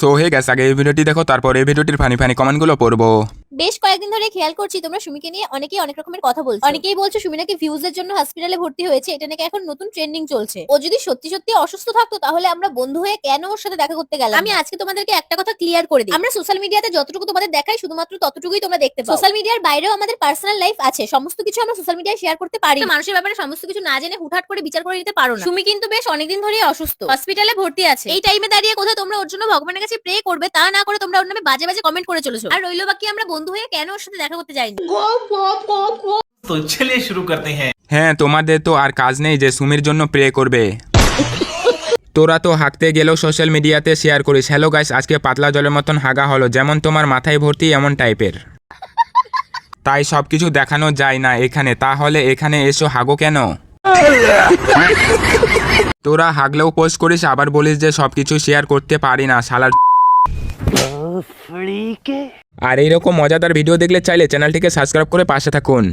So hey gas, আগে এই ভিডিওটি দেখো, তারপর এই ভিডিওটির ফানি ফানি কমেন্টগুলো পড়বো। বেশ কয়েকদিন ধরে খেয়াল করছি তোমরা সুমিকে নিয়ে অনেকেই অনেক রকমের কথা বলছো। অনেকেই বলছো সুমি নাকি ভিউজ এর জন্য হসপিটালে ভর্তি হয়েছে, এটা নাকি এখন নতুন ট্রেন্ডিং চলছে। ও যদি সত্যি সত্যি অসুস্থ থাকতো তাহলে আমরা বন্ধু হয়ে কেন ওর সাথে দেখা করতে গেলাম? আমি আজকে তোমাদেরকে একটা কথা ক্লিয়ার করে দিই, আমরা সোশ্যাল মিডিয়াতে যতটুকু তোমাদের দেখাই শুধুমাত্র ততটুকুই তোমরা দেখতে পাও। সোশ্যাল মিডিয়ার বাইরেও আমাদের পার্সোনাল লাইফ আছে, সমস্ত কিছু আমরা সোশ্যাল মিডিয়ায় শেয়ার করতে পারি না। মানুষের ব্যাপারে সমস্ত কিছু না জেনে হুটহাট করে বিচার করে নিতে পারো না। সুমি কিন্তু বেশ অনেকদিন ধরেই অসুস্থ, হসপিটালে ভর্তি আছে। এই টাইমে দাঁড়িয়ে কোথাও তোমরা ওর জন্য ভগবানের কাছে প্রে করবে, তা না করে তোমরা ওর নামে বাজে বাজে কমেন্ট করে চলেছো। আর রইলো বাকি আমরা বন্ধু হয়ে কেন ওর সাথে দেখা করতে যাইনি। तो चलिए शुरू करते हैं। হ্যাঁ, তোমাদের তো আর কাজ নেই যে সুমির জন্য প্রে করবে। তোরা তো হাঁকতে গেলেও সোশ্যাল মিডিয়াতে শেয়ার করিস। হ্যালো গাইস, আজকে পাতলা জলের মতন হাগা হলো, যেমন তোমার মাথায় ভর্তি এমন টাইপের। তাই সব কিছু দেখানো যায় না এখানে, তাহলে এখানে এসো হাগো কেন? তোরা হাগলেও পোস্ট করিস, আবার বলিস যে সব কিছু শেয়ার করতে পারি না শালার। আর এইরকম মজাদার ভিডিও দেখলে চাইলে চ্যানেলটিকে সাবস্ক্রাইব করে পাশে থাকুন।